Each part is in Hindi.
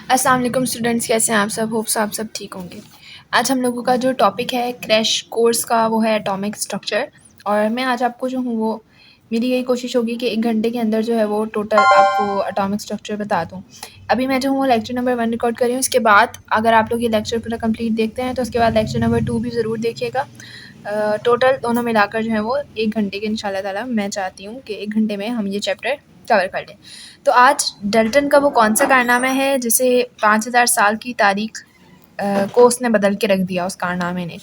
अस्सलाम वालेकुम स्टूडेंट्स, कैसे हैं आप सब? होप्स आप सब ठीक होंगे। आज हम लोगों का जो टॉपिक है क्रैश कोर्स का वो है एटॉमिक स्ट्रक्चर। और मैं आज आपको जो हूँ वो मेरी यही कोशिश होगी कि 1 घंटे के अंदर जो है वो टोटल आपको एटॉमिक स्ट्रक्चर बता दूँ। अभी मैं जो हूँ वो लेक्चर नंबर 1 रिकॉर्ड कर रही हूँ। इसके बाद अगर आप लोग ये लेक्चर पूरा कंप्लीट देखते हैं तो उसके बाद लेक्चर नंबर 2 भी ज़रूर देखिएगा। टोटल दोनों मिलाकर जो है वो 1 घंटे के इंशाल्लाह ताला मैं चाहती हूँ कि 1 घंटे में हम ये चैप्टर कवर कर लें। तो आज डाल्टन का वो कौन सा कारनामा है जिसे 5000 साल की तारीख को उसने बदल के रख दिया उस कारनामे ने।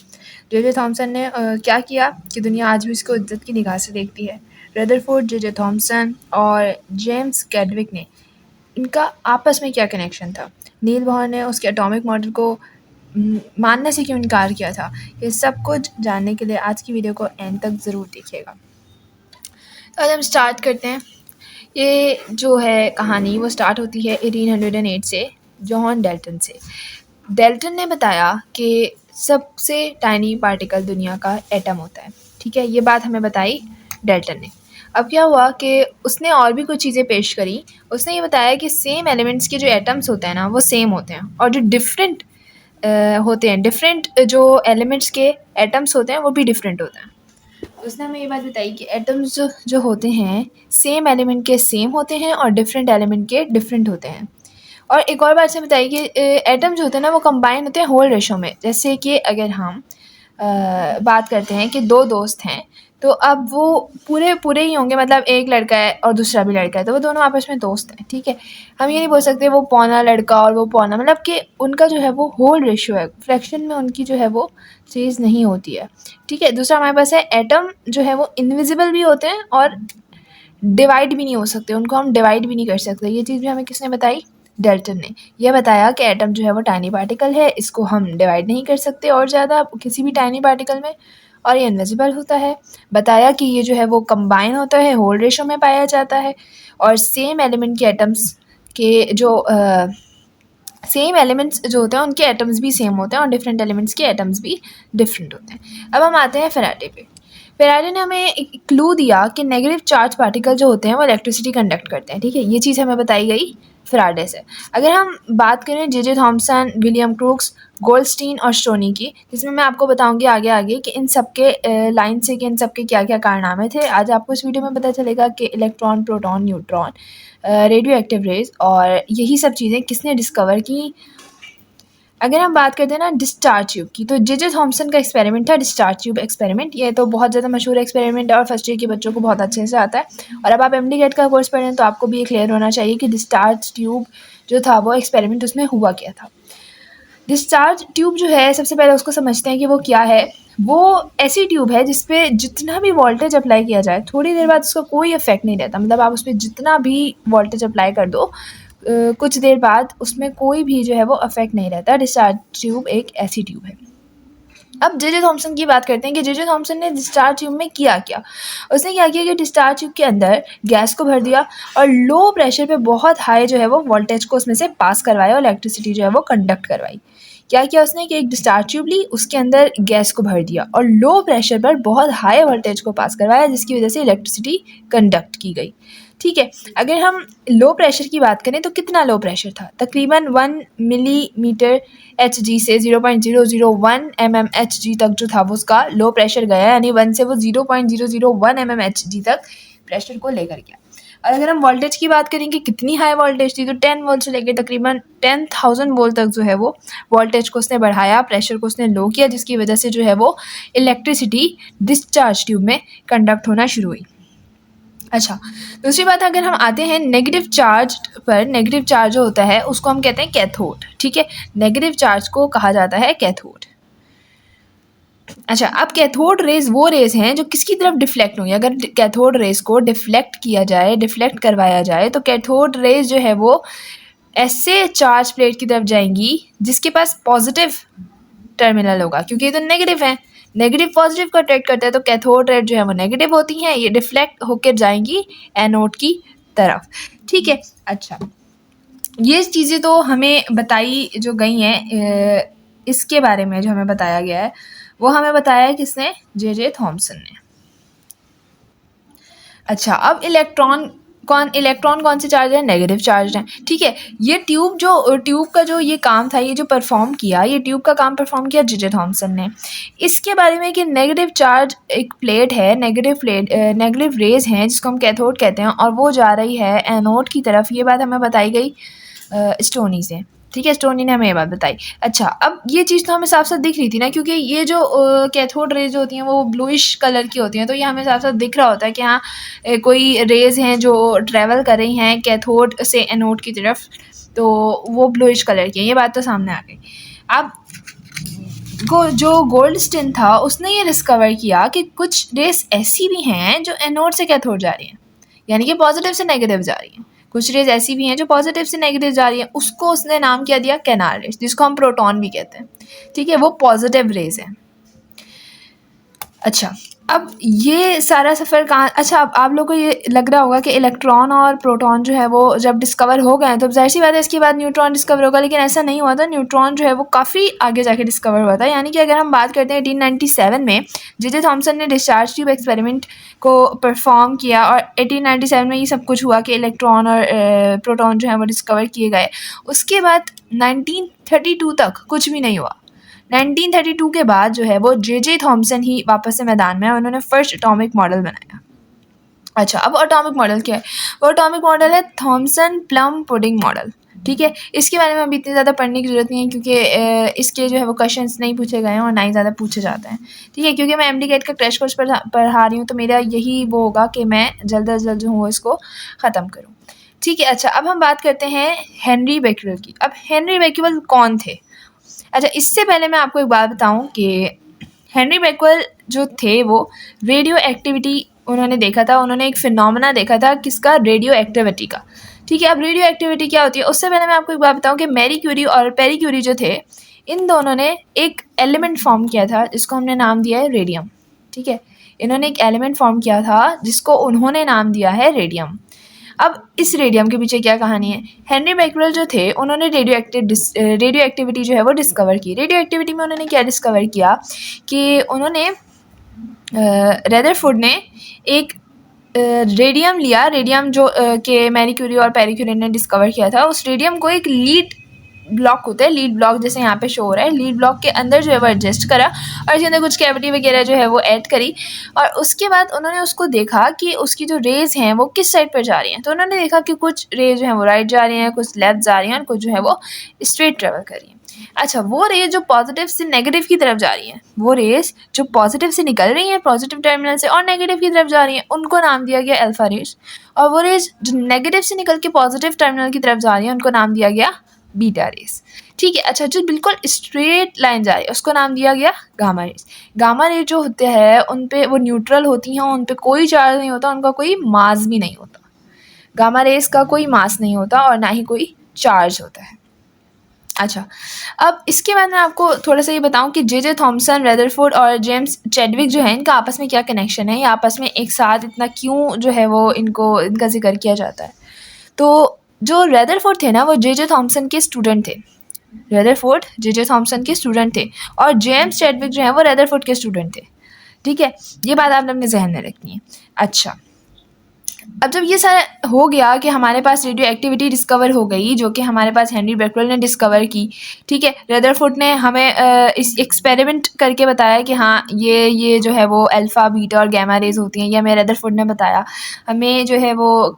जे थॉमसन ने क्या किया कि दुनिया आज भी उसको इज्जत की निगाह से देखती है। रदरफोर्ड, जे थॉमसन और जेम्स कैडविक ने इनका आपस में क्या कनेक्शन था? नील बोहर ने उसके एटॉमिक मॉडल को मानने से क्यों इनकार किया था? ये सब कुछ जानने के लिए आज की वीडियो को एंड तक ज़रूर देखिएगा। तो आज हम स्टार्ट करते हैं। ये जो है कहानी वो स्टार्ट होती है 1808 से, जॉन डाल्टन से। डाल्टन ने बताया कि सबसे टाइनी पार्टिकल दुनिया का एटम होता है। ठीक है, ये बात हमें बताई डाल्टन ने। अब क्या हुआ कि उसने और भी कुछ चीज़ें पेश करी। उसने ये बताया कि सेम एलिमेंट्स के जो एटम्स होते हैं ना वो सेम होते हैं, और जो डिफरेंट होते हैं, डिफरेंट जो एलिमेंट्स के एटम्स होते हैं वो भी डिफरेंट होते हैं। उसने हमें ये बात बताई कि एटम्स जो होते हैं सेम एलिमेंट के सेम होते हैं और डिफरेंट एलिमेंट के डिफरेंट होते हैं। और एक और बात से बताई कि एटम्स होते हैं ना वो कंबाइन होते हैं होल रेशो में। जैसे कि अगर हम बात करते हैं कि 2 दोस्त हैं, तो अब वो पूरे पूरे ही होंगे, मतलब एक लड़का है और दूसरा भी लड़का है, तो वो दोनों आपस में दोस्त हैं। ठीक है, हम ये नहीं बोल सकते वो पौना लड़का और वो पौना, मतलब कि उनका जो है वो होल रेशो है, फ्रैक्शन में उनकी जो है वो चीज़ नहीं होती है। ठीक है, दूसरा हमारे पास है एटम जो है वो इनविजिबल भी होते हैं और डिवाइड भी नहीं हो सकते, उनको हम डिवाइड भी नहीं कर सकते। ये चीज़ भी हमें किसने बताई? डाल्टन ने। यह बताया कि एटम जो है वो टाइनी पार्टिकल है, इसको हम डिवाइड नहीं कर सकते और ज़्यादा किसी भी टाइनी पार्टिकल में, और ये इनविजिबल होता है। बताया कि ये जो है वो कंबाइन होता है, होल रेशो में पाया जाता है, और सेम एलिमेंट के एटम्स के जो सेम एलिमेंट्स जो होते हैं उनके एटम्स भी सेम होते हैं और डिफरेंट एलिमेंट्स के एटम्स भी डिफरेंट होते हैं। अब हम आते हैं फेराडे पे। फेराडे ने हमें एक क्लू दिया कि नेगेटिव चार्ज पार्टिकल जो होते हैं वो इलेक्ट्रिसिटी कंडक्ट करते हैं। ठीक है, ये चीज़ हमें बताई गई फेराडे से। अगर हम बात करें J Thomson, William crooks, Goldstein और स्टोनी की, जिसमें मैं आपको बताऊंगी आगे आगे कि इन सबके लाइन से कि इन सबके क्या क्या कारनामे थे। आज आपको इस वीडियो में पता चलेगा कि electron, proton, neutron, radio active rays और यही सब चीज़ें किसने डिस्कवर की। अगर हम बात करते हैं ना डिस्चार्ज ट्यूब की, तो जे थॉमसन का एक्सपेरिमेंट था डिस्चार्ज ट्यूब एक्सपेरिमेंट। ये तो बहुत ज़्यादा मशहूर एक्सपेरिमेंट है और फर्स्ट ईयर के बच्चों को बहुत अच्छे से आता है। और अब आप एमडी गेट का कोर्स पढ़ें तो आपको भी ये क्लियर होना चाहिए कि डिस्चार्ज ट्यूब जो था वो एक्सपेरिमेंट उसमें हुआ क्या था। डिस्चार्ज ट्यूब जो है, सबसे पहले उसको समझते हैं कि वो क्या है। वो ऐसी ट्यूब है जिस पे जितना भी वोल्टेज अप्लाई किया जाए थोड़ी देर बाद उसका कोई इफेक्ट नहीं रहता। मतलब आप उस पर जितना भी वोल्टेज अप्लाई कर दो, कुछ देर बाद उसमें कोई भी जो है वो अफेक्ट नहीं रहता। डिस्चार्ज ट्यूब एक ऐसी ट्यूब है। अब जे थॉमसन की बात करते हैं कि जे थॉमसन ने डिस्चार्ज ट्यूब में किया क्या। उसने क्या किया कि डिस्चार्ज ट्यूब के अंदर गैस को भर दिया और लो प्रेशर पे बहुत हाई जो है वो वोल्टेज को उसमें से पास करवाया और इलेक्ट्रिसिटी जो है वो कंडक्ट करवाई। क्या किया उसने कि एक डिस्चार्ज ट्यूब ली, उसके अंदर गैस को भर दिया और लो प्रेशर पर बहुत हाई वोल्टेज को पास करवाया, जिसकी वजह से इलेक्ट्रिसिटी कंडक्ट की गई। ठीक है, अगर हम लो प्रेशर की बात करें तो कितना लो प्रेशर था? तकरीबन 1 मिलीमीटर एच जी से 0.001 mm एच जी तक जो था वो उसका लो प्रेशर गया, यानी 1 से वो 0.001 mm एच जी तक प्रेशर को लेकर गया। और अगर हम वोल्टेज की बात करें कि कितनी हाई वोल्टेज थी, तो 10 वोल्ट से लेकर तकरीबन 10,000 वोल्ट तक जो है वो वोल्टेज को उसने बढ़ाया, प्रेशर को उसने लो किया, जिसकी वजह से जो है वो इलेक्ट्रिसिटी डिस्चार्ज ट्यूब में कंडक्ट होना शुरू हुई। अच्छा, दूसरी बात अगर हम आते हैं नेगेटिव चार्ज पर, नेगेटिव चार्ज जो होता है उसको हम कहते हैं कैथोड। ठीक है, नेगेटिव चार्ज को कहा जाता है कैथोड। अच्छा, अब कैथोड रेज वो रेज हैं जो किसकी तरफ डिफ्लेक्ट होंगी। अगर कैथोड रेज को डिफ्लेक्ट किया जाए, डिफ्लेक्ट करवाया जाए, तो कैथोड रेज जो है वो ऐसे चार्ज प्लेट की तरफ जाएंगी जिसके पास पॉजिटिव टर्मिनल होगा, क्योंकि ये तो नेगेटिव है। नेगेटिव पॉजिटिव को अट्रैक्ट करता है, तो कैथोड रेज जो है वो नेगेटिव होती हैं, ये डिफ्लेक्ट होकर जाएंगी एनोड की तरफ। ठीक है, अच्छा, ये चीज़ें तो हमें बताई जो गई हैं, इसके बारे में जो हमें बताया गया है वो हमें बताया है किसने? जे थॉमसन ने। अच्छा, अब इलेक्ट्रॉन इलेक्ट्रॉन कौन से चार्ज है, नेगेटिव चार्ज है। ठीक है, ये ट्यूब का जो ये काम था, ये जो परफॉर्म किया, ये ट्यूब का काम परफॉर्म किया जे जे थॉमसन ने। इसके बारे में कि नेगेटिव चार्ज एक प्लेट है, नेगेटिव रेज हैं जिसको हम कैथोड कहते हैं, और वो जा रही है एनोड की तरफ। ये बात हमें बताई गई स्टोनी से। ठीक है, स्टोनी ने हमें ये बात बताई। अच्छा, अब ये चीज़ तो हमें साफ साफ दिख रही थी ना, क्योंकि ये जो कैथोड रेज होती हैं वो ब्लूइश कलर की होती हैं, तो ये हमें साफ साफ दिख रहा होता है कि हाँ कोई रेज हैं जो ट्रैवल कर रही हैं कैथोड से एनोड की तरफ, तो वो ब्लूइश कलर की है। ये बात तो सामने आ गई। अब जो गोल्डस्टीन था उसने ये डिस्कवर किया कि कुछ रेस ऐसी भी हैं जो एनोड से कैथोड जा रही हैं, यानी कि पॉजिटिव से नेगेटिव जा रही हैं। कुछ रेज ऐसी भी हैं जो पॉजिटिव से नेगेटिव जा रही हैं, उसको उसने नाम क्या दिया, कैनाल रेज, जिसको हम प्रोटॉन भी कहते हैं। ठीक है, वो पॉजिटिव रेज है। अच्छा, अब ये सारा सफ़र कहाँ, अच्छा अब आप लोग को ये लग रहा होगा कि इलेक्ट्रॉन और प्रोटॉन जो है वो जब डिस्कवर हो गए तो जाहिर सी बात है इसके बाद न्यूट्रॉन डिस्कवर होगा, लेकिन ऐसा नहीं हुआ था। न्यूट्रॉन जो है वो काफ़ी आगे जाके डिस्कवर हुआ था। यानी कि अगर हम बात करते हैं 1897 में जे जे थॉमसन ने डिस्चार्ज ट्यूब एक्सपेरिमेंट को परफॉर्म किया, और 1897 में ये सब कुछ हुआ कि इलेक्ट्रॉन और प्रोटॉन जो है वो डिस्कवर किए गए। उसके बाद 1932 तक कुछ भी नहीं हुआ। 1932 के बाद जो है वो जे जे थॉमसन ही वापस से मैदान में है, उन्होंने फर्स्ट एटॉमिक मॉडल बनाया। अच्छा, अब एटॉमिक मॉडल क्या है, वो एटॉमिक मॉडल है थॉमसन प्लम पुडिंग मॉडल। ठीक है, इसके बारे में अभी इतनी ज़्यादा पढ़ने की ज़रूरत नहीं है, क्योंकि इसके जो है वो क्वेश्चंस नहीं पूछे गए हैं और ना ही ज़्यादा पूछे जाते हैं। ठीक है, क्योंकि मैं एमडी कैट का क्रैश कोर्स पढ़ा रही हूँ, तो मेरा यही वो होगा कि मैं जल्द अज जल्द जो हूँ इसको ख़त्म करूँ। ठीक है, अच्छा अब हम बात करते हैं हेनरी बेक्वेल की। अब हेनरी बेक्वेल कौन थे? अच्छा, इससे पहले मैं आपको एक बात बताऊं कि हेनरी बेक्वेल जो थे वो रेडियो एक्टिविटी उन्होंने देखा था। उन्होंने एक फिनोमेना देखा था, किसका, रेडियो एक्टिविटी का। ठीक है, अब रेडियो एक्टिविटी क्या होती है, उससे पहले मैं आपको एक बात बताऊं कि मैरी क्यूरी और पेरी क्यूरी जो थे, इन दोनों ने एक एलिमेंट फॉर्म किया था जिसको हमने नाम दिया है रेडियम। ठीक है, इन्होंने एक एलिमेंट फॉर्म किया था जिसको उन्होंने नाम दिया है रेडियम। अब इस रेडियम के पीछे क्या कहानी है, हेनरी बेक्वेल जो थे उन्होंने रेडियो एक्टिविटी जो है वो डिस्कवर की। रेडियो एक्टिविटी में उन्होंने क्या डिस्कवर किया कि उन्होंने रदरफोर्ड ने एक रेडियम लिया, रेडियम जो के मैरी क्यूरी और पेरी क्यूरी ने डिस्कवर किया था। उस रेडियम को एक लीड ब्लॉक होता है, लीड ब्लॉक जैसे यहाँ पे शो हो रहा है, लीड ब्लॉक के अंदर जो है वो एडजस्ट करा और इसके अंदर कुछ कैविटी वगैरह जो है वो ऐड करी, और उसके बाद उन्होंने उसको देखा कि उसकी जो रेज हैं वो किस साइड पर जा रही हैं। तो उन्होंने देखा कि कुछ रेज जो है वो राइट जा रही हैं, कुछ लेफ्ट जा रही हैं, और कुछ जो है वो स्ट्रेट ट्रेवल कर रही हैं। अच्छा, वो रेज जो पॉजिटिव से नेगेटिव की तरफ जा रही हैं, वो रेज जो पॉजिटिव से निकल रही हैं पॉजिटिव टर्मिनल से और नेगेटिव की तरफ जा रही हैं, उनको नाम दिया गया अल्फा रेज। और वो रेज जो नेगेटिव से निकल के पॉजिटिव टर्मिनल की तरफ जा रही हैं, उनको नाम दिया गया बीटा रेज। ठीक है, अच्छा जो बिल्कुल स्ट्रेट लाइन जा रही है उसको नाम दिया गया गामा रेज। गामा रेज जो होते हैं उन पे वो न्यूट्रल होती हैं, उन पे कोई चार्ज नहीं होता, उनका कोई मास भी नहीं होता। गामा रेज का कोई मास नहीं होता और ना ही कोई चार्ज होता है। अच्छा, अब इसके बाद मैं आपको थोड़ा सा ये बताऊं कि जे जे थॉमसन, रदरफोर्ड और जेम्स चैडविक जो है, इनका आपस में क्या कनेक्शन है, या आपस में एक साथ इतना क्यों जो है वो इनका जिक्र किया जाता है। तो जो रदरफोर्ड थे ना, वो जे जे थॉमसन के स्टूडेंट थे। रदरफोर्ड जे जे थॉमसन के स्टूडेंट थे और जेम्स चैडविक जो है वो रदरफोर्ड के स्टूडेंट थे। ठीक है, ये बात आपने अपने जहन में रखनी है। अच्छा, अब जब ये सारा हो गया कि हमारे पास रेडियो एक्टिविटी डिस्कवर हो गई, जो कि हमारे पास हेनरी बेक्वेल ने डिस्कवर की। ठीक है, रदरफोर्ड ने हमें इस एक्सपेरिमेंट करके बताया कि हाँ ये जो है वो अल्फ़ा, बीटा और गैमा रेज होती हैं। ये हमें रदरफोर्ड ने बताया। हमें जो है वो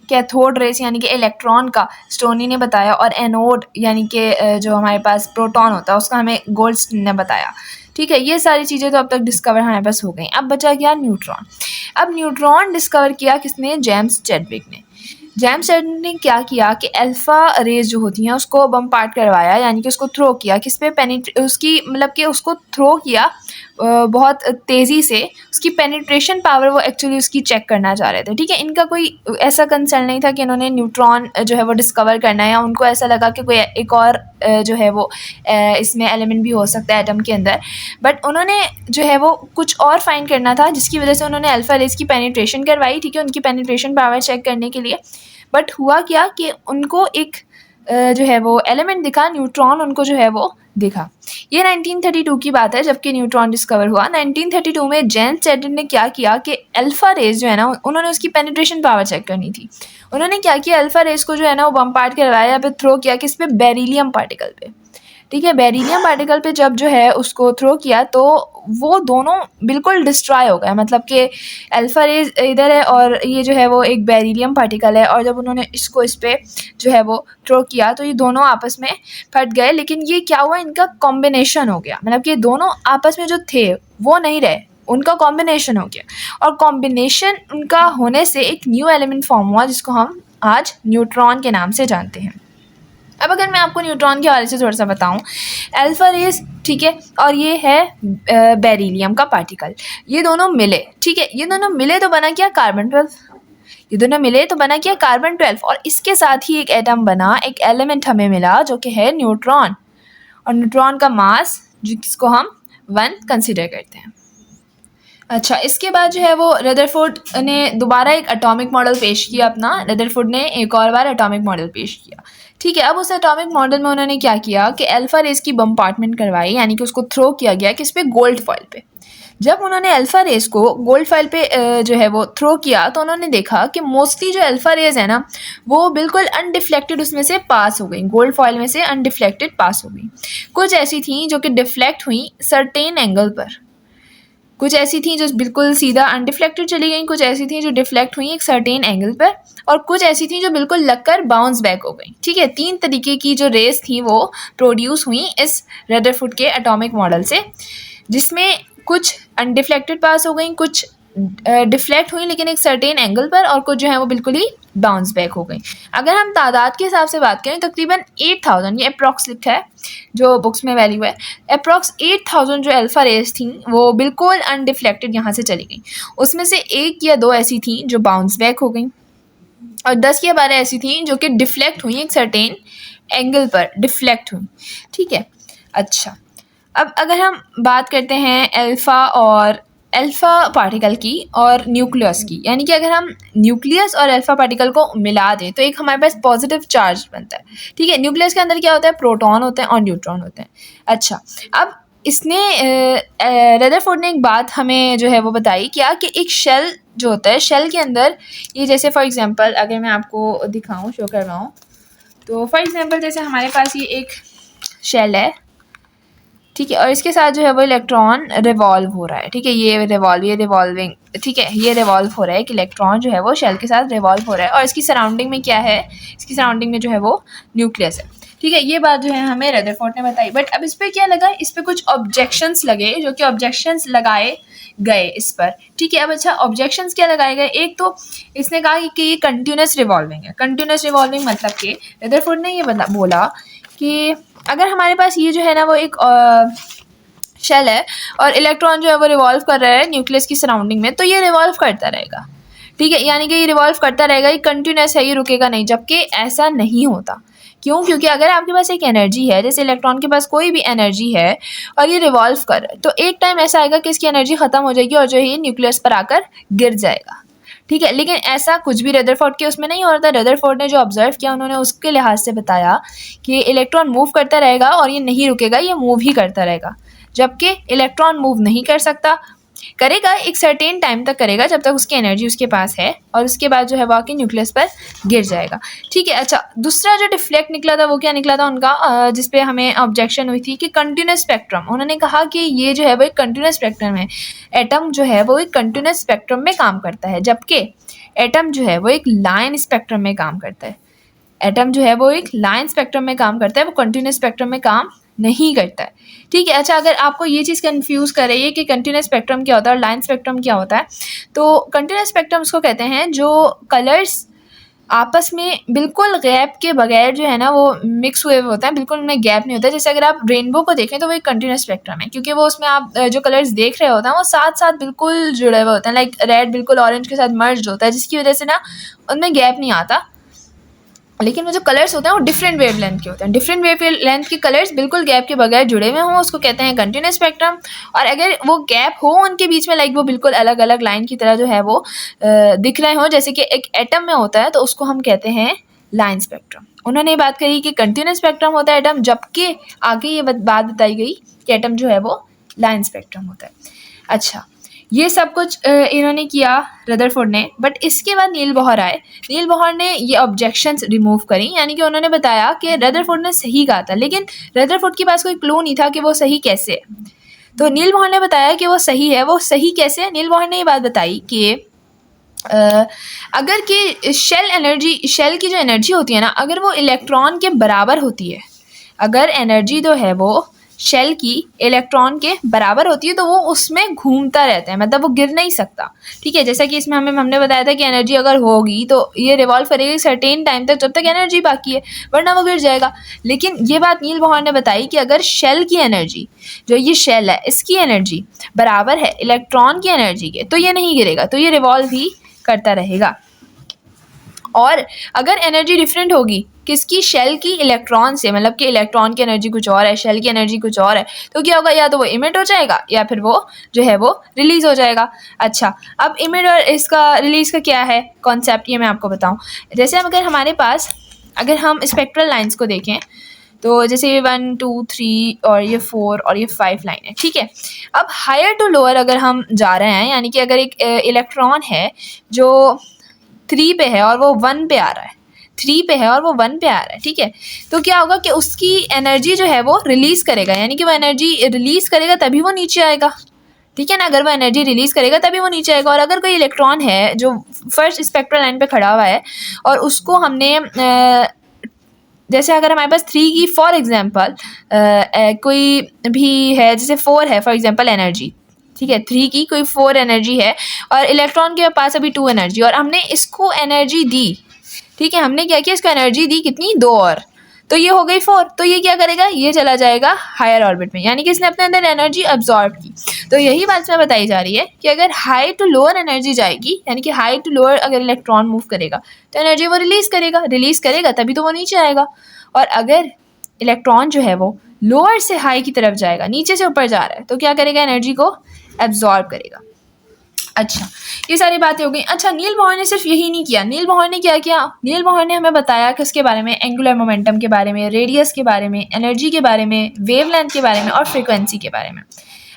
कैथोड रेस यानी कि इलेक्ट्रॉन का स्टोनी ने बताया, और एनोड यानी कि जो हमारे पास प्रोटॉन होता है उसका हमें गोल्डस्टीन ने बताया। ठीक है, ये सारी चीज़ें तो अब तक डिस्कवर हमारे पास हो गई। अब बचा गया न्यूट्रॉन। अब न्यूट्रॉन डिस्कवर किया किसने, जेम्स चैडविक ने। जेम्स चैडविक ने क्या किया कि अल्फ़ा रेज जो होती हैं उसको बम पार्ट करवाया, यानी कि उसको थ्रो किया किस पे, उसकी मतलब कि उसको थ्रो किया बहुत तेज़ी से। उसकी पेनिट्रेशन पावर वो एक्चुअली उसकी चेक करना चाह रहे थे। ठीक है, इनका कोई ऐसा कंसर्न नहीं था कि इन्होंने न्यूट्रॉन जो है वो डिस्कवर करना है, या उनको ऐसा लगा कि कोई एक और जो है वो इसमें एलिमेंट भी हो सकता है एटम के अंदर। बट उन्होंने जो है वो कुछ और फाइंड करना था, जिसकी वजह से उन्होंने अल्फ़ा रेज की पेनिट्रेशन करवाई। ठीक है, उनकी पेनिट्रेशन पावर चेक करने के लिए। बट हुआ क्या कि उनको एक जो है वो एलिमेंट दिखा, न्यूट्रॉन उनको जो है वो दिखा। ये 1932 की बात है जबकि न्यूट्रॉन डिस्कवर हुआ। 1932 में जेम्स स्टैंडर्ड ने क्या किया कि अल्फा रेज जो है ना, उन्होंने उसकी पेनिट्रेशन पावर चेक करनी थी। उन्होंने क्या किया, अल्फा रेज को जो है ना वो बम्पार्ट करवाया या फिर थ्रो किया किस पे, बेरिलियम पार्टिकल पे। ठीक है, बेरिलियम पार्टिकल पे जब जो है उसको थ्रो किया तो वो दोनों बिल्कुल डिस्ट्रॉय हो गए, मतलब कि अल्फा रेज इधर है और ये जो है वो एक बेरिलियम पार्टिकल है, और जब उन्होंने इसको इस पर जो है वो थ्रो किया तो ये दोनों आपस में फट गए। लेकिन ये क्या हुआ, इनका कॉम्बिनेशन हो गया, मतलब कि ये दोनों आपस में जो थे वो नहीं रहे, उनका कॉम्बिनेशन हो गया, और कॉम्बिनेशन उनका होने से एक न्यू एलिमेंट फॉर्म हुआ जिसको हम आज न्यूट्रॉन के नाम से जानते हैं। अब अगर मैं आपको न्यूट्रॉन के हवाले से थोड़ा सा बताऊं, अल्फा रेज, ठीक है, और ये है बेरिलियम का पार्टिकल, ये दोनों मिले, ठीक है, ये दोनों मिले तो बना क्या, कार्बन 12। ये दोनों मिले तो बना क्या, कार्बन 12, और इसके साथ ही एक एटम बना, एक एलिमेंट हमें मिला जो कि है न्यूट्रॉन, और न्यूट्रॉन का मास जिसको हम 1 कंसिडर करते हैं। अच्छा, इसके बाद जो है वो रदरफोर्ड ने दोबारा एक एटॉमिक मॉडल पेश किया अपना। रदरफोर्ड ने एक और बार एटॉमिक मॉडल पेश किया, ठीक है। अब उस एटॉमिक मॉडल में उन्होंने क्या किया कि अल्फा रेज की बम्पार्टमेंट करवाई, यानी कि उसको थ्रो किया गया किस पे, गोल्ड फॉइल पे। जब उन्होंने अल्फा रेज को गोल्ड फॉइल पे जो है वो थ्रो किया तो उन्होंने देखा कि मोस्टली जो अल्फा रेज है ना वो बिल्कुल अनडिफ्लेक्टेड उसमें से पास हो गई, गोल्ड फॉइल में से अनडिफ्लेक्टेड पास हो गई। कुछ ऐसी थी जो कि डिफ्लेक्ट हुई सर्टेन एंगल पर, कुछ ऐसी थी जो बिल्कुल सीधा अनडिफ्लेक्टेड चली गई, कुछ ऐसी थी जो डिफ्लेक्ट हुई एक सर्टेन एंगल पर, और कुछ ऐसी थी जो बिल्कुल लगकर बाउंस बैक हो गई। ठीक है, 3 तरीके की जो रेस थी वो प्रोड्यूस हुई इस रदरफोर्ड के एटॉमिक मॉडल से, जिसमें कुछ अनडिफ्लेक्टेड पास हो गई, कुछ डिफ्लेक्ट हुई लेकिन एक सर्टेन एंगल पर, और कुछ जो है वो बिल्कुल ही बाउंस बैक हो गई। अगर हम तादाद के हिसाब से बात करें तकरीबन 8000, ये अप्रॉक्स लिखा है जो बुक्स में वैल्यू है, अप्रॉक्स 8000 जो अल्फा रेस थी वो बिल्कुल अनडिफ्लेक्टेड यहाँ से चली गई। उसमें से 1 या 2 ऐसी थी जो बाउंस बैक हो गई, और 10 या 12 ऐसी थी जो कि डिफ्लेक्ट हुई एक सर्टेन एंगल पर डिफ्लेक्ट हुई। ठीक है, अच्छा, अब अगर हम बात करते हैं अल्फ़ा पार्टिकल की और न्यूक्लियस की, यानी कि अगर हम न्यूक्लियस और अल्फ़ा पार्टिकल को मिला दें तो एक हमारे पास पॉजिटिव चार्ज बनता है। ठीक है, न्यूक्लियस के अंदर क्या होता है, प्रोटॉन होते हैं और न्यूट्रॉन होते हैं। अच्छा, अब इसने रदरफोर्ड ने एक बात हमें जो है वो बताई क्या कि एक शेल जो होता है, शेल के अंदर ये जैसे फॉर एग्जांपल अगर मैं आपको दिखाऊं, शो कर रहा हूँ, तो फॉर एग्जांपल जैसे हमारे पास ये एक शेल है, ठीक है, और इसके साथ जो है वो इलेक्ट्रॉन रिवॉल्व हो रहा है। ठीक है, ये रिवॉल्विंग, ठीक है, ये रिवॉल्व हो रहा है, कि इलेक्ट्रॉन जो है वो शेल के साथ रिवॉल्व हो रहा है, और इसकी सराउंडिंग में क्या है, इसकी सराउंडिंग में जो है वो न्यूक्लियस है। ठीक है, ये बात जो है हमें रदरफोर्ड ने बताई, बट अब इस पर क्या लगा, इस पर कुछ ऑब्जेक्शंस लगे, जो कि ऑब्जेक्शंस लगाए गए इस पर। ठीक है, अब अच्छा, ऑब्जेक्शंस क्या लगाए गए, एक तो इसने कहा कि ये कंटिन्यूस रिवॉल्विंग है। कंटिन्यूस रिवॉल्विंग मतलब कि रदरफोर्ड ने ये बोला कि अगर हमारे पास ये जो है ना वो एक शेल है और इलेक्ट्रॉन जो है वो रिवॉल्व कर रहा है न्यूक्लियस की सराउंडिंग में, तो ये रिवॉल्व करता रहेगा। ठीक है, यानी कि ये रिवॉल्व करता रहेगा, ये कंटिन्यूस है, ये रुकेगा नहीं, जबकि ऐसा नहीं होता। क्यों? क्योंकि अगर आपके पास एक एनर्जी है, जैसे इलेक्ट्रॉन के पास कोई भी एनर्जी है और ये रिवॉल्व कर रहा है, तो एक टाइम ऐसा आएगा कि इसकी एनर्जी ख़त्म हो जाएगी और जो है ये न्यूक्लियस पर आकर गिर जाएगा। ठीक है, लेकिन ऐसा कुछ भी रदरफोर्ड के उसमें नहीं हो रहा था। रदरफोर्ड ने जो ऑब्जर्व किया उन्होंने उसके लिहाज से बताया कि इलेक्ट्रॉन मूव करता रहेगा और ये नहीं रुकेगा, ये मूव ही करता रहेगा, जबकि इलेक्ट्रॉन मूव नहीं कर सकता, करेगा एक सर्टेन टाइम तक करेगा जब तक उसकी एनर्जी उसके पास है, और उसके बाद जो है वो आके न्यूक्लियस पर गिर जाएगा। ठीक है, अच्छा, दूसरा जो डिफ्लेक्ट निकला था वो क्या निकला था उनका, जिसपे हमें ऑब्जेक्शन हुई थी कि कंटिन्यूस स्पेक्ट्रम। उन्होंने कहा कि ये जो है वो एक कंटिन्यूस स्पेक्ट्रम है, एटम जो है वो एक कंटिन्यूस स्पेक्ट्रम में काम करता है, जबकि एटम जो है वो एक लाइन स्पेक्ट्रम में काम करता है। एटम जो है वो एक लाइन स्पेक्ट्रम में काम करता है, वो कंटिन्यूस स्पेक्ट्रम में काम नहीं करता है। ठीक है, अच्छा, अगर आपको ये चीज़ कंफ्यूज कर रही है कि कंटिन्यूस स्पेक्ट्रम क्या होता है और लाइन स्पेक्ट्रम क्या होता है, तो कंटिन्यूस स्पेक्ट्रम उसको कहते हैं जो कलर्स आपस में बिल्कुल गैप के बगैर जो है ना वो मिक्स हुए होते हैं, बिल्कुल उनमें गैप नहीं होता है। जैसे अगर आप रेनबो को देखें तो वो एक कंटिन्यूस स्पेक्ट्रम है, क्योंकि वो उसमें आप जो कलर्स देख रहे होते हैं वो साथ साथ बिल्कुल जुड़े हुए होते हैं, लाइक रेड बिल्कुल ऑरेंज के साथ मर्ज होता है, जिसकी वजह से ना उनमें गैप नहीं आता। लेकिन वो जो कलर्स होते हैं वो डिफरेंट वेव लेंथ के होते हैं, डिफरेंट वेव लेंथ के कलर्स बिल्कुल गैप के बगैर जुड़े हुए हों उसको कहते हैं कंटिन्यूस स्पेक्ट्रम। और अगर वो गैप हो उनके बीच में, लाइक वो बिल्कुल अलग अलग लाइन की तरह जो है वो दिख रहे हों, जैसे कि एक एटम में होता है, तो उसको हम कहते हैं लाइन स्पेक्ट्रम। उन्होंने ये बात करी कि कंटिन्यूस स्पेक्ट्रम होता है एटम, जबकि आगे ये बात बताई गई कि एटम जो है वो लाइन स्पेक्ट्रम होता है। अच्छा, ये सब कुछ इन्होंने किया रदरफोर्ड ने, बट इसके बाद नील बोहर आए। नील बोहर ने ये ऑब्जेक्शंस रिमूव करी, यानी कि उन्होंने बताया कि रदरफोर्ड ने सही कहा था, लेकिन रदरफोर्ड के पास कोई क्लू नहीं था कि वो सही कैसे है। तो नील बोहर ने बताया कि वो सही है। वो सही कैसे है? नील बोहर ने ये बात बताई कि अगर कि शेल की जो एनर्जी होती है ना, अगर वो इलेक्ट्रॉन के बराबर होती है, अगर एनर्जी जो है वो शेल की इलेक्ट्रॉन के बराबर होती है, तो वो उसमें घूमता रहता है, मतलब वो गिर नहीं सकता। ठीक है, जैसा कि इसमें हमने बताया था कि एनर्जी अगर होगी तो ये रिवॉल्व करेगी सर्टेन टाइम तक, जब तक एनर्जी बाकी है, वरना वो गिर जाएगा। लेकिन ये बात नील बोहर ने बताई कि अगर शेल की एनर्जी, जो ये शेल है इसकी एनर्जी बराबर है इलेक्ट्रॉन की एनर्जी के, तो ये नहीं गिरेगा, तो ये रिवॉल्व ही करता रहेगा। और अगर एनर्जी डिफरेंट होगी किसकी, शेल की इलेक्ट्रॉन से, मतलब कि इलेक्ट्रॉन की एनर्जी कुछ और है, शेल की एनर्जी कुछ और है, तो क्या होगा, या तो वो इमिट हो जाएगा या फिर वो जो है वो रिलीज हो जाएगा। अच्छा, अब इमिट और इसका रिलीज का क्या है कॉन्सेप्ट, ये मैं आपको बताऊं। जैसे अगर हमारे पास, अगर हम स्पेक्ट्रल लाइंस को देखें, तो जैसे ये 1 2 3 और ये 4 और ये 5 लाइन है। ठीक है, अब हायर टू लोअर अगर हम जा रहे हैं, यानी कि अगर एक इलेक्ट्रॉन है जो 3 पे है और वो 1 पे आ रहा है, 3 पे है और वो 1 पे आ रहा है, ठीक है, तो क्या होगा कि उसकी एनर्जी जो है वो रिलीज करेगा, यानी कि वो एनर्जी रिलीज करेगा तभी वो नीचे आएगा। ठीक है ना, अगर वो एनर्जी रिलीज करेगा तभी वो नीचे आएगा। और अगर कोई इलेक्ट्रॉन है जो फर्स्ट स्पेक्ट्रल लाइन पे खड़ा हुआ है और उसको हमने जैसे अगर हमारे पास 3 की फॉर एग्जांपल कोई भी है, जैसे 4 है फॉर एग्जांपल एनर्जी, ठीक है, 3 की कोई 4 एनर्जी है और इलेक्ट्रॉन के पास अभी 2 एनर्जी, और हमने इसको एनर्जी दी। ठीक है, हमने क्या किया, इसको एनर्जी दी कितनी, 2 और, तो ये हो गई 4। तो ये क्या करेगा, ये चला जाएगा हायर ऑर्बिट में, यानी कि इसने अपने अंदर एनर्जी अब्जॉर्ब की। तो यही बात में बताई जा रही है कि अगर हाई टू लोअर एनर्जी जाएगी, यानी कि हाई टू लोअर अगर इलेक्ट्रॉन मूव करेगा तो एनर्जी वो रिलीज करेगा तभी तो वो नीचे आएगा। और अगर इलेक्ट्रॉन जो है वो लोअर से हाई की तरफ जाएगा, नीचे से ऊपर जा रहा है, तो क्या करेगा, एनर्जी को एब्जॉर्ब करेगा। अच्छा, ये सारी बातें हो गई। अच्छा, नील बोहर ने सिर्फ यही नहीं किया, नील बोहर ने क्या किया, नील बोहर ने हमें बताया कि उसके बारे में, एंगुलर मोमेंटम के बारे में, रेडियस के बारे में, एनर्जी के बारे में, वेवलेंथ के बारे में और फ्रीक्वेंसी के बारे में।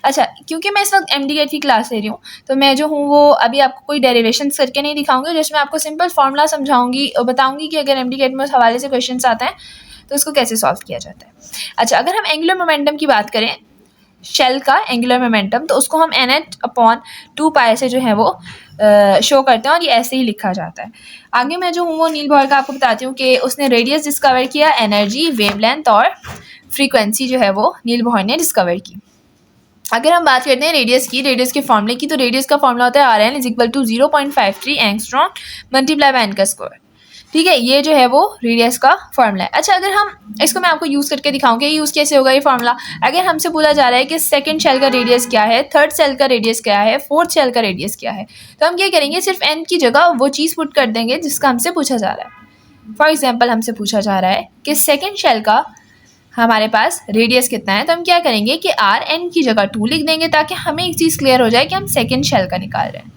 अच्छा, क्योंकि मैं इस वक्त MD की क्लास ले रही हूँ, तो मैं जो हूँ वो अभी आपको कोई डेरिवेशन करके नहीं दिखाऊंगी, जिसमें आपको सिंपल फार्मूला समझाऊंगी और बताऊंगी कि अगर MD में उस हवाले से क्वेश्चन आते हैं तो उसको कैसे सॉल्व किया जाता है। अच्छा, अगर हम एंगुलर मोमेंटम की बात करें, शेल का एंगुलर मोमेंटम, तो उसको हम NH/2π से जो है वो शो करते हैं और ये ऐसे ही लिखा जाता है। आगे मैं जो हूँ वो नील बोहर का आपको बताती हूँ कि उसने रेडियस डिस्कवर किया, एनर्जी, वेवलेंथ और फ्रीक्वेंसी जो है वो नील बोहर ने डिस्कवर की। अगर हम बात करते हैं रेडियस के फॉर्मूले की, तो रेडियस का फॉर्मूला होता है Rn = 0.53 angstrom multiply by n का स्क्वायर। ठीक है, ये जो है वो रेडियस का फॉर्मूला है। अच्छा, अगर हम इसको मैं आपको यूज़ करके दिखाऊंगी, यूज़ कैसे होगा ये फॉर्मूला। अगर हमसे पूछा जा रहा है कि सेकंड शेल का रेडियस क्या है, थर्ड शेल का रेडियस क्या है, फोर्थ शेल का रेडियस क्या है, तो हम क्या करेंगे, सिर्फ n की जगह वो चीज़ पुट कर देंगे जिसका हमसे पूछा जा रहा है। फॉर एग्जाम्पल, हमसे पूछा जा रहा है कि सेकेंड शेल का हमारे पास रेडियस कितना है, तो हम क्या करेंगे कि Rn की जगह 2 लिख देंगे, ताकि हमें एक चीज़ क्लियर हो जाए कि हम सेकेंड शेल का निकाल रहे हैं।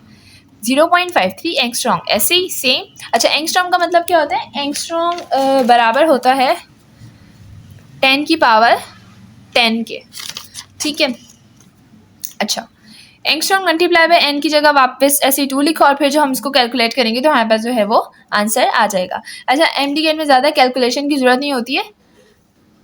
0.53 एंगस्ट्रॉम, ऐसे ही सेम। अच्छा, एंगस्ट्रॉम का मतलब क्या होता है, एंगस्ट्रॉम बराबर होता है 10 की पावर 10 के। ठीक है, अच्छा, एंगस्ट्रॉम मल्टीप्लाई बाय n की जगह वापस ऐसे 2 लिखो और फिर जो हम इसको कैलकुलेट करेंगे तो हमारे पास जो है वो आंसर आ जाएगा। अच्छा, MD में ज़्यादा कैलकुलेशन की ज़रूरत नहीं होती है,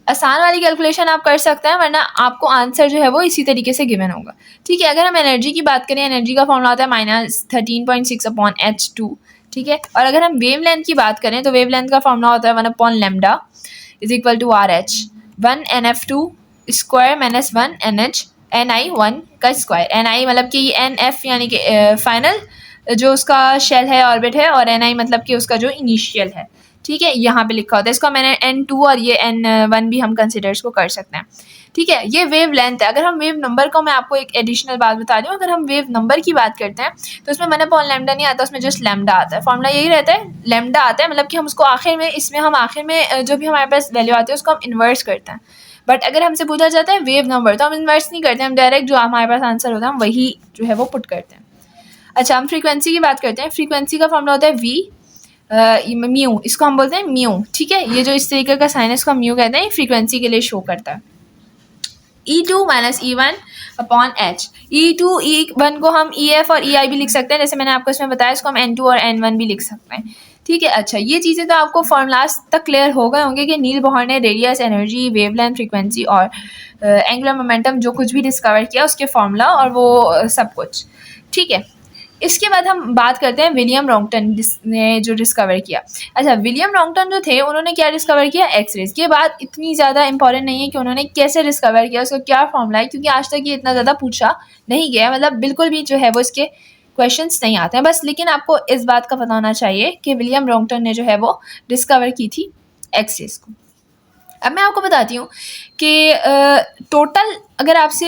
आसान वाली कैलकुलेशन आप कर सकते हैं, वरना आपको आंसर जो है वो इसी तरीके से गिवन होगा। ठीक है, अगर हम एनर्जी की बात करें, एनर्जी का फॉर्मूला होता है -13.6/h2। ठीक है, और अगर हम वेव लेंथ की बात करें तो वेव लेंथ का फॉर्मूला होता है 1/λ = RH 1 NF2 square -1 NH NI1 का स्क्वायर। NI मतलब कि NF यानी कि फाइनल जो उसका शेल है, ऑर्बिट है, और NI मतलब कि उसका जो इनिशियल है। ठीक है, यहाँ पे लिखा होता है, इसको मैंने N2 और ये N1 भी हम कंसिडर इसको कर सकते हैं। ठीक है, ये वेव लेंथ है। अगर हम वेव नंबर को, मैं आपको एक एडिशनल बात बता रही हूँ, अगर हम वेव नंबर की बात करते हैं तो उसमें 1/λ नहीं आता, उसमें जस्ट लैम्डा आता है। फॉर्मूला यही रहता है, लैम्डा आता है, मतलब कि हम उसको आखिर में, इसमें हम आखिर में जो भी हमारे पास वैल्यू आती है उसको हम इन्वर्स करते हैं। बट अगर हमसे पूछा जाता है वेव नंबर, तो हम इन्वर्स नहीं करते, हम डायरेक्ट जो हमारे पास आंसर होता है हम वही जो है वो पुट करते हैं। अच्छा, हम फ्रीक्वेंसी की बात करते हैं। फ्रीक्वेंसी का फॉर्मूला होता है V म्यू, इसको हम बोलते हैं म्यू, ठीक है। ये जो इस तरीके का साइन है इसको हम म्यू कहते हैं, फ्रीक्वेंसी के लिए शो करता है। E2 minus E1 upon H. E2 E1 को हम EF और EI भी लिख सकते हैं, जैसे मैंने आपको इसमें बताया, इसको हम N2 और N1 भी लिख सकते हैं, ठीक है। अच्छा, ये चीज़ें तो आपको फॉर्मूलाज तक क्लियर हो गए होंगे कि नील बोहर ने रेडियस, एनर्जी, वेवलेंथ, फ्रीक्वेंसी और एंगुलर मोमेंटम जो कुछ भी डिस्कवर किया उसके फॉर्मूला और वो सब कुछ, ठीक है। इसके बाद हम बात करते हैं विलियम रॉन्गटन ने जो डिस्कवर किया। अच्छा, विलियम रॉन्गटन जो थे उन्होंने क्या डिस्कवर किया, एक्सरेज। ये बात इतनी ज़्यादा इंपॉर्टेंट नहीं है कि उन्होंने कैसे डिस्कवर किया, उसका क्या फॉर्मूला है, क्योंकि आज तक ये इतना ज़्यादा पूछा नहीं गया, मतलब बिल्कुल भी जो है वो इसके क्वेश्चंस नहीं आते हैं बस। लेकिन आपको इस बात का पता होना चाहिए कि विलियम रॉन्गटन ने जो है वो डिस्कवर की थी एक्सरेज को। अब मैं आपको बताती हूँ कि टोटल अगर आपसे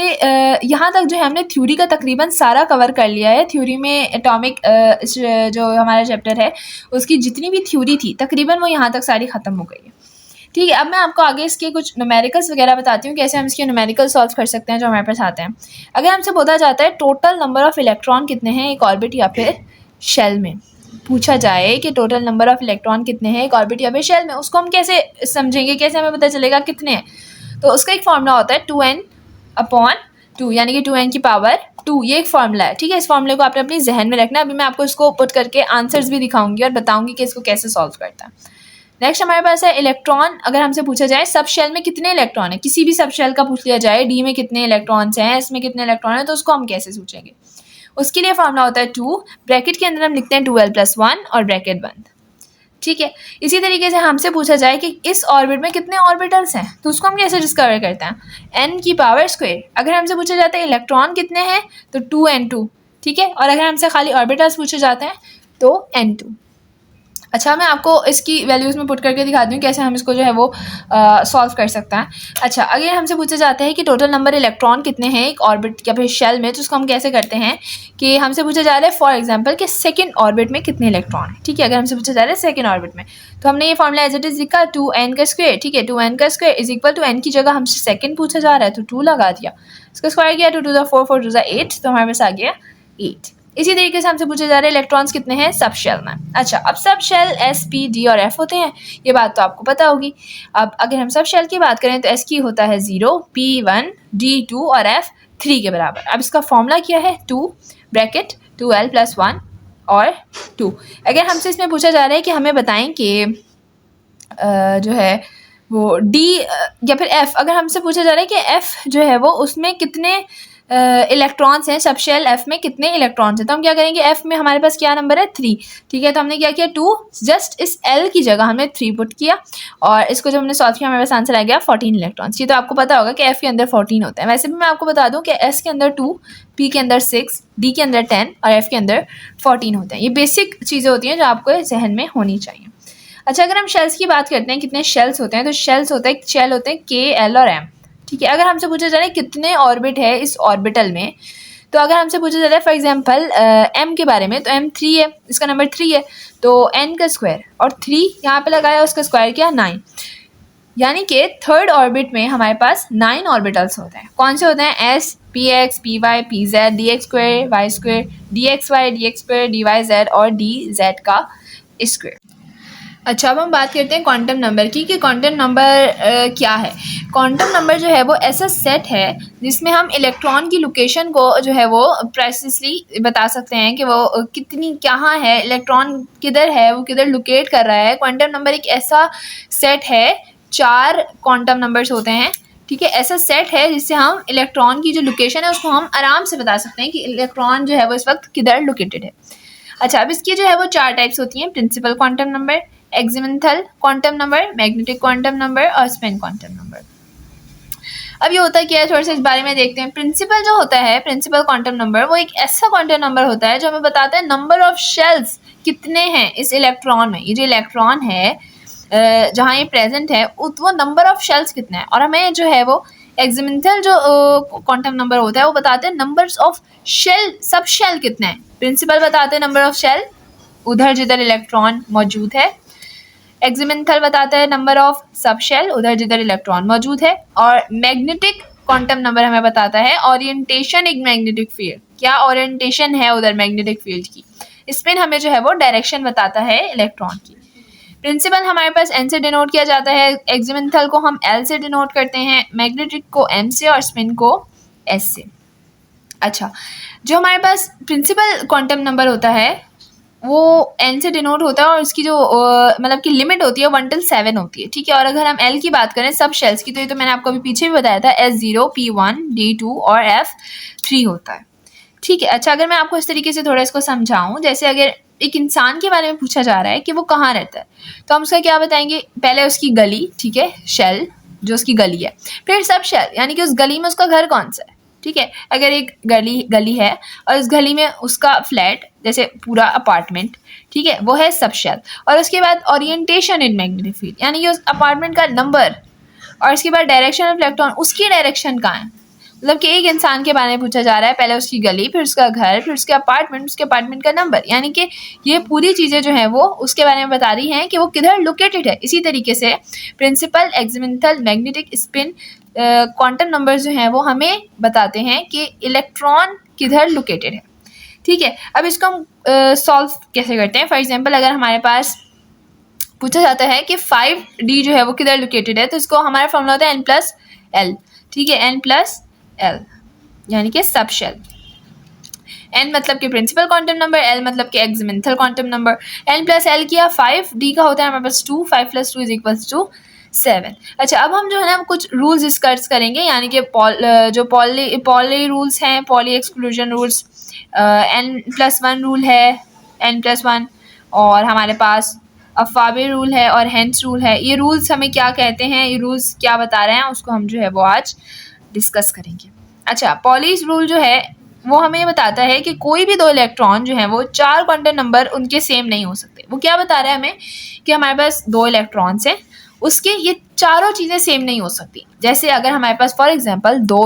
यहाँ तक जो है हमने थ्योरी का तकरीबन सारा कवर कर लिया है। थ्योरी में एटॉमिक जो हमारा चैप्टर है उसकी जितनी भी थ्योरी थी तकरीबन वो यहाँ तक सारी ख़त्म हो गई है, ठीक है। अब मैं आपको आगे इसके कुछ न्यूमेरिकल्स वगैरह बताती हूँ कैसे हम इसके न्यूमेरिकल सॉल्व कर सकते हैं जो हमारे पास आते हैं। अगर हमसे बोला जाता है टोटल नंबर ऑफ़ इलेक्ट्रॉन कितने हैं एक ऑर्बिट या फिर शेल में, पूछा जाए कि टोटल नंबर ऑफ़ इलेक्ट्रॉन कितने हैं एक ऑर्बिट या फिर शेल में, उसको हम कैसे समझेंगे, कैसे हमें पता चलेगा कितने हैं। तो उसका एक फार्मूला होता है 2n/2, यानी कि 2n की पावर 2, ये एक फार्मूला है, ठीक है। इस फार्मूले को आपने अपनी जहन में रखना है। अभी मैं आपको इसको पुट करके आंसर्स भी दिखाऊंगी और बताऊंगी कि इसको कैसे सॉल्व करता है। नेक्स्ट हमारे पास है इलेक्ट्रॉन। अगर हमसे पूछा जाए सब शेल में कितने इलेक्ट्रॉन है, किसी भी सब शेल का पूछ लिया जाए, डी में कितने इलेक्ट्रॉन्स हैं, एस में कितने इलेक्ट्रॉन हैं, तो उसको हम कैसे सोचेंगे। उसके लिए फार्मूला होता है 2, ब्रैकेट के अंदर हम लिखते हैं 2l+1 और ब्रैकेट बंद, ठीक है। इसी तरीके से हमसे पूछा जाए कि इस ऑर्बिट में कितने ऑर्बिटल्स हैं, तो उसको हम कैसे डिस्कवर करते हैं, n की पावर स्क्वायर। अगर हमसे पूछा जाता है इलेक्ट्रॉन कितने हैं तो 2n2, ठीक है। और अगर हमसे खाली ऑर्बिटल्स पूछे जाते हैं तो n2। अच्छा, मैं आपको इसकी वैल्यूज़ में पुट करके दिखाती हूँ कैसे हम इसको जो है वो सॉल्व कर सकते हैं। अच्छा, अगर हमसे पूछा जाता है कि टोटल नंबर इलेक्ट्रॉन कितने हैं एक ऑर्बिट या फिर शेल में, तो उसको हम कैसे करते हैं कि हमसे पूछा जा रहा है फॉर एग्जांपल कि सेकंड ऑर्बिट में कितने इलेक्ट्रॉन है, ठीक है। अगर हमसे पूछा जा रहा है सेकंड ऑर्बिट में, तो हमने ये फॉर्मूला एज इट इज लिखा 2n का स्क्वायर, ठीक है। 2n का square is equal to n की जगह हमसे सेकंड पूछा जा रहा है तो 2 लगा दिया, इसका स्क्वायर किया 2 2 4 4 2 8, तो हमारे पास आ गया 8। इसी तरीके से हमसे पूछे जा रहे हैं इलेक्ट्रॉन्स कितने हैं सब शेल में। अच्छा, अब sub shell S, P, D और F होते हैं, ये बात तो आपको पता होगी। अब अगर हम सब शेल की बात करें तो S की होता है 0, P 1, D 2 और F 3 के बराबर। अब इसका फॉर्मूला क्या है 2 ब्रैकेट 2l+1 और 2। अगर हमसे इसमें पूछा जा रहा है कि हमें बताएं कि जो है वो D या फिर F, अगर हमसे पूछा जा रहा है कि F जो है वो उसमें कितने इलेक्ट्रॉन्स हैं, सब शेल F में कितने इलेक्ट्रॉन्स हैं, तो हम क्या करेंगे, F में हमारे पास क्या नंबर है 3, ठीक है। तो हमने क्या किया 2, जस्ट इस L की जगह हमने 3 पुट किया और इसको जब हमने सॉल्व किया हमारे पास आंसर आ गया 14 इलेक्ट्रॉन्स। ये तो आपको पता होगा कि F के अंदर 14 होते हैं। वैसे भी मैं आपको बता दूं कि S के अंदर 2, P के अंदर 6, D के अंदर 10 और F के अंदर 14 होते हैं। ये बेसिक चीज़ें होती हैं जो आपको जहन में होनी चाहिए। अच्छा, अगर हम शेल्स की बात करते हैं कितने शेल्स होते हैं, तो शेल्स होते हैं शेल होते हैं K, L और M, ठीक है। अगर हमसे पूछा जा रहा है कितने ऑर्बिट है इस ऑर्बिटल में, तो अगर हमसे पूछा जा रहा है फॉर एग्जांपल M के बारे में, तो M 3 है, इसका नंबर 3 है, तो N का स्क्वायर और 3 यहाँ पे लगाया, उसका स्क्वायर किया 9, यानी कि थर्ड ऑर्बिट में हमारे पास 9 ऑर्बिटल्स होते हैं। कौन से होते हैं, S, Px, Py, Pz, dx square, y square, dxy, dx square, dyz और dz का स्क्वायर। अच्छा, अब हम बात करते हैं क्वांटम नंबर की कि क्वांटम नंबर क्या है। क्वांटम नंबर जो है वो ऐसा सेट है जिसमें हम इलेक्ट्रॉन की लोकेशन को जो है वो प्रेसिसली बता सकते हैं कि वो कितनी कहाँ है, इलेक्ट्रॉन किधर है, वो किधर लोकेट कर रहा है। क्वांटम नंबर एक ऐसा सेट है, 4 क्वांटम नंबर्स होते हैं, ठीक है। ऐसा सेट है जिससे हम इलेक्ट्रॉन की जो लोकेशन है उसको हम आराम से बता सकते हैं कि इलेक्ट्रॉन जो है वो इस वक्त किधर लोकेटेड है। अच्छा, अब इसकी जो है वो 4 टाइप्स होती हैं, principal quantum number, azimuthal quantum number, magnetic quantum number और स्पिन क्वांटम नंबर। अब ये होता क्या है, थोड़ा सा इस बारे में देखते हैं। प्रिंसिपल जो होता है, प्रिंसिपल क्वांटम नंबर, वो एक ऐसा क्वांटम नंबर होता है जो हमें बताता है नंबर ऑफ शेल्स कितने हैं इस इलेक्ट्रॉन में। ये जो इलेक्ट्रॉन है जहाँ ये प्रेजेंट है वो नंबर ऑफ शेल्स कितने हैं। और हमें जो है वो एक्सिमेंथल जो क्वांटम नंबर होता है वो बताते हैं numbers of shell, sub shell कितने हैं। प्रिंसिपल बताते हैं नंबर ऑफ शेल उधर जिधर इलेक्ट्रॉन मौजूद है, एक्सिमेंथल बताता है नंबर ऑफ सब शेल उधर जिधर इलेक्ट्रॉन मौजूद है, और मैग्नेटिक क्वांटम नंबर हमें बताता है ओरिएंटेशन एक मैग्नेटिक फील्ड, क्या ओरिएंटेशन है उधर मैग्नेटिक फील्ड की। स्पिन हमें जो है वो डायरेक्शन बताता है इलेक्ट्रॉन की। प्रिंसिपल हमारे पास N से डिनोट किया जाता है, एक्सिमेंथल को हम L से डिनोट करते हैं, मैग्नेटिक को M से और स्पिन को S से। अच्छा, जो हमारे पास प्रिंसिपल क्वांटम नंबर होता है वो N से डिनोट होता है और उसकी जो मतलब की लिमिट होती है 1 till 7 होती है, ठीक है। और अगर हम L की बात करें सब शेल्स की, तो ये तो मैंने आपको अभी पीछे भी बताया था, S0, P1, D2 और F3 होता है, ठीक है। अच्छा, अगर मैं आपको इस तरीके से थोड़ा इसको समझाऊं, जैसे अगर एक इंसान के बारे में पूछा जा रहा है कि वो कहाँ रहता है, तो हम उसका क्या बताएंगे, पहले उसकी गली, ठीक है, शेल जो उसकी गली है, फिर सब शेल यानी कि उस गली में उसका घर कौन सा है, ठीक है। अगर एक गली है और उस गली में उसका फ्लैट जैसे पूरा अपार्टमेंट, ठीक है, वो है सब शेल। और उसके बाद ओरिएंटेशन इन मैग्नेटिक फील्ड यानी कि उस अपार्टमेंट का नंबर, और उसके बाद डायरेक्शन ऑफ इलेक्ट्रॉन, उसकी डायरेक्शन कहाँ है। मतलब कि एक इंसान के बारे में पूछा जा रहा है, पहले उसकी गली, फिर उसका घर, फिर उसके अपार्टमेंट का नंबर, यानी कि ये पूरी चीज़ें जो हैं वो उसके बारे में बता रही हैं कि वो किधर लोकेटेड है। इसी तरीके से principal, azimuthal, magnetic, spin, quantum numbers जो हैं वो हमें बताते हैं कि इलेक्ट्रॉन किधर लोकेटेड है, ठीक है। अब इसको हम सॉल्व कैसे करते हैं। फॉर एग्जाम्पल, अगर हमारे पास पूछा जाता है कि 5D जो है वो किधर लोकेटेड है, तो इसको हमारा फॉर्मूला होता है N+L, ठीक है, N+L यानी कि सब शेल। N मतलब कि प्रिंसिपल क्वांटम नंबर, L मतलब कि एक्सिमेंथल क्वांटम नंबर। N+L किया, 5D का होता है हमारे पास 2, 5 + 2 = 7। अच्छा, अब हम जो है ना कुछ रूल्स डिस्कस करेंगे, यानी कि जो पॉली रूल्स हैं, poly exclusion rules, N+1 rule है, N+1, और हमारे पास अफाबे रूल है और हेंस रूल है। ये रूल्स हमें क्या कहते हैं, ये रूल्स क्या बता रहे हैं, उसको हम जो है वो आज डिस्कस करेंगे। अच्छा, पॉलीज रूल जो है वो हमें बताता है कि कोई भी 2 इलेक्ट्रॉन जो है वो 4 क्वांटम नंबर उनके सेम नहीं हो सकते। वो क्या बता रहा है हमें कि हमारे पास 2 इलेक्ट्रॉन्स हैं, उसके ये चारों चीज़ें सेम नहीं हो सकती। जैसे अगर हमारे पास फॉर एग्जांपल 2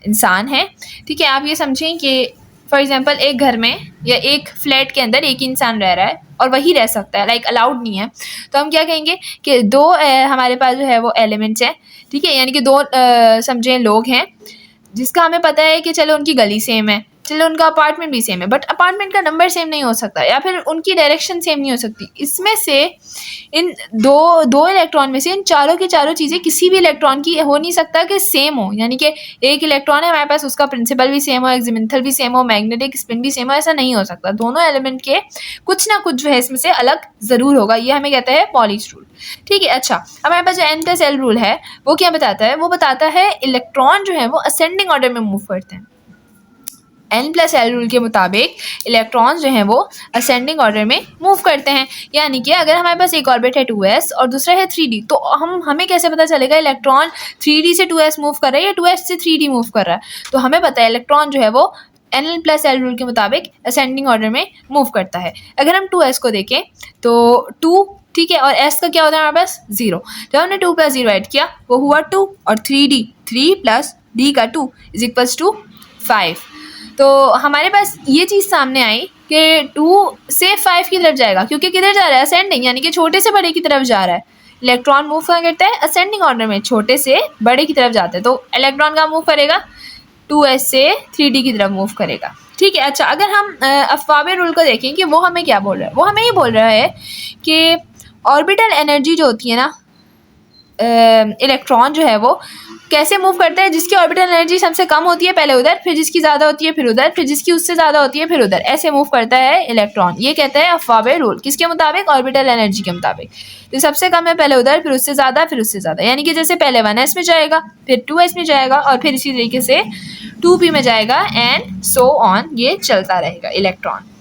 इंसान हैं, ठीक है, आप ये समझें कि फॉर एग्जांपल एक घर में या एक फ्लैट के अंदर एक इंसान रह रहा है और वही रह सकता है, लाइक अलाउड नहीं है, तो हम क्या कहेंगे कि 2 हमारे पास जो है वो एलिमेंट्स हैं, ठीक है, यानी कि 2 समझें लोग हैं जिसका हमें पता है कि चलो उनकी गली सेम है, चलो उनका अपार्टमेंट भी सेम है, बट अपार्टमेंट का नंबर सेम नहीं हो सकता या फिर उनकी डायरेक्शन सेम नहीं हो सकती। इसमें से इन दो इलेक्ट्रॉन में से इन चारों की चारों चीज़ें किसी भी इलेक्ट्रॉन की हो नहीं सकता कि सेम हो, यानी कि एक इलेक्ट्रॉन है हमारे पास, उसका प्रिंसिपल भी सेम हो, एक्सिमेंथल भी सेम हो, मैग्नेटिक, स्पिन भी सेम हो, ऐसा नहीं हो सकता। दोनों एलिमेंट के कुछ ना कुछ जो है इसमें से अलग ज़रूर होगा, ये हमें कहता है पॉलीज रूल, ठीक है। अच्छा, हमारे पास जो N+L रूल है वो क्या बताता है, वो बताता है इलेक्ट्रॉन जो है वो असेंडिंग ऑर्डर में मूव करते हैं। N+L रूल के मुताबिक इलेक्ट्रॉन्स जो हैं वो असेंडिंग ऑर्डर में मूव करते हैं, यानी कि अगर हमारे पास एक ऑर्बिट है 2s और दूसरा है 3d, तो हमें कैसे पता चलेगा इलेक्ट्रॉन 3d से 2s मूव कर रहा है या 2s से 3d मूव कर रहा है। तो हमें पता है इलेक्ट्रॉन जो है वो N+L रूल के मुताबिक असेंडिंग ऑर्डर में मूव करता है। अगर हम 2s को देखें तो 2, ठीक है, और s का क्या होता है हमारे पास 0, जब हमने 2 + 0 ऐड किया वो हुआ 2, और 3d, 3 + d का 2 = 5। तो हमारे पास ये चीज़ सामने आई कि 2 से 5 की तरफ जाएगा, क्योंकि किधर जा रहा है, असेंडिंग, यानी कि छोटे से बड़े की तरफ जा रहा है। इलेक्ट्रॉन मूव कहाँ करता है, असेंडिंग ऑर्डर में, छोटे से बड़े की तरफ जाता है, तो इलेक्ट्रॉन कहाँ मूव करेगा, 2s से 3d की तरफ मूव करेगा, ठीक है। अच्छा, अगर हम अफवाबे रूल को देखें कि वो हमें क्या बोल रहा है, वो हमें ये बोल रहा है कि ऑर्बिटल एनर्जी जो होती है ना, इलेक्ट्रॉन जो है वो कैसे मूव करता है, जिसकी ऑर्बिटल एनर्जी सबसे कम होती है पहले उधर, फिर जिसकी ज़्यादा होती है फिर उधर, फिर जिसकी उससे ज़्यादा होती है फिर उधर, ऐसे मूव करता है इलेक्ट्रॉन। ये कहता है अफवाबे रूल, किसके मुताबिक, ऑर्बिटल एनर्जी के मुताबिक। जो सबसे कम है पहले उधर, फिर उससे ज़्यादा, फिर उससे ज़्यादा, यानी कि जैसे पहले 1s में जाएगा, फिर 2s में जाएगा, और फिर इसी तरीके से 2p में जाएगा, एंड सो ऑन, ये चलता रहेगा इलेक्ट्रॉन,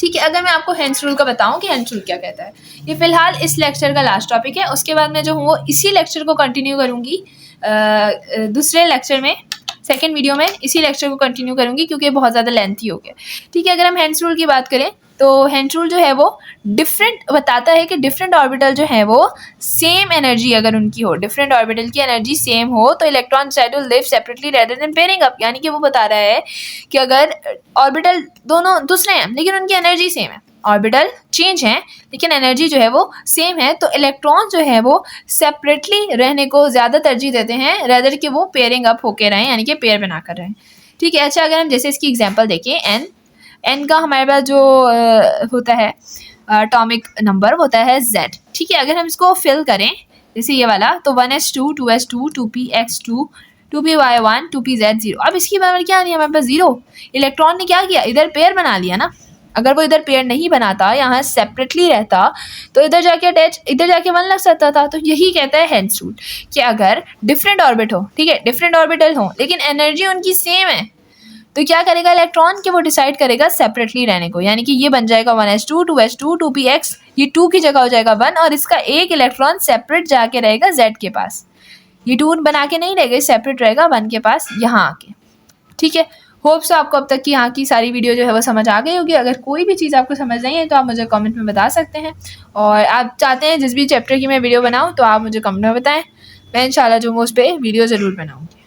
ठीक है। अगर मैं आपको हेंस रूल का बताऊं कि हेंस रूल क्या कहता है, ये फिलहाल इस लेक्चर का लास्ट टॉपिक है, उसके बाद मैं जो हूँ वो इसी लेक्चर को कंटिन्यू करूँगी दूसरे लेक्चर में, सेकंड वीडियो में इसी लेक्चर को कंटिन्यू करूँगी, क्योंकि बहुत ज़्यादा लेंथी हो गया, ठीक है। अगर हम हेंस रूल की बात करें तो हेंस रूल जो है वो डिफरेंट बताता है कि डिफरेंट ऑर्बिटल जो है वो सेम एनर्जी अगर उनकी हो, डिफरेंट ऑर्बिटल की एनर्जी सेम हो, तो electron decide to live separately rather than pairing up, यानी कि वो बता रहा है कि अगर ऑर्बिटल दोनों दूसरे हैं लेकिन उनकी एनर्जी सेम है, ऑर्बिटल चेंज है लेकिन एनर्जी जो है वो सेम है, तो इलेक्ट्रॉन जो है वो सेपरेटली रहने को ज़्यादा तरजीह देते हैं रेदर कि वो पेयरिंग अप होके रहें, यानी कि पेयर बना कर रहें, ठीक है। अच्छा, अगर हम जैसे इसकी एग्जांपल देखें, n का हमारे पास जो होता है एटॉमिक नंबर होता है z, ठीक है। अगर हम इसको फिल करें जैसे ये वाला, तो 1s2 2s2 2px2 2py1 2pz 0। अब इसकी बराबर क्या नहीं, हमारे पास 0। इलेक्ट्रॉन ने क्या किया, इधर पेयर बना लिया ना। अगर वो इधर पेयर नहीं बनाता, यहाँ सेपरेटली रहता, तो इधर जाके अटैच, इधर जाके 1 लग सकता था। तो यही कहता है हेंस रूल कि अगर डिफरेंट ऑर्बिट हो, ठीक है, डिफरेंट ऑर्बिटल हो लेकिन एनर्जी उनकी सेम है, तो क्या करेगा इलेक्ट्रॉन के वो डिसाइड करेगा सेपरेटली रहने को। यानी कि ये बन जाएगा 1s2 2s2 2px, ये 2 की जगह हो जाएगा 1, और इसका एक इलेक्ट्रॉन सेपरेट जाके रहेगा z के पास। ये 2 बना के नहीं रहेगा, सेपरेट रहेगा 1 के पास यहाँ आके, ठीक है। होप सो आपको अब तक की यहाँ की सारी वीडियो जो है वो समझ आ गई होगी। अगर कोई भी चीज़ आपको समझ नहीं है तो आप मुझे कमेंट में बता सकते हैं, और आप चाहते हैं जिस भी चैप्टर की मैं वीडियो बनाऊँ तो आप मुझे कमेंट में बताएं। मैं इंशाल्लाह जो उस पर वीडियो ज़रूर बनाऊँगी।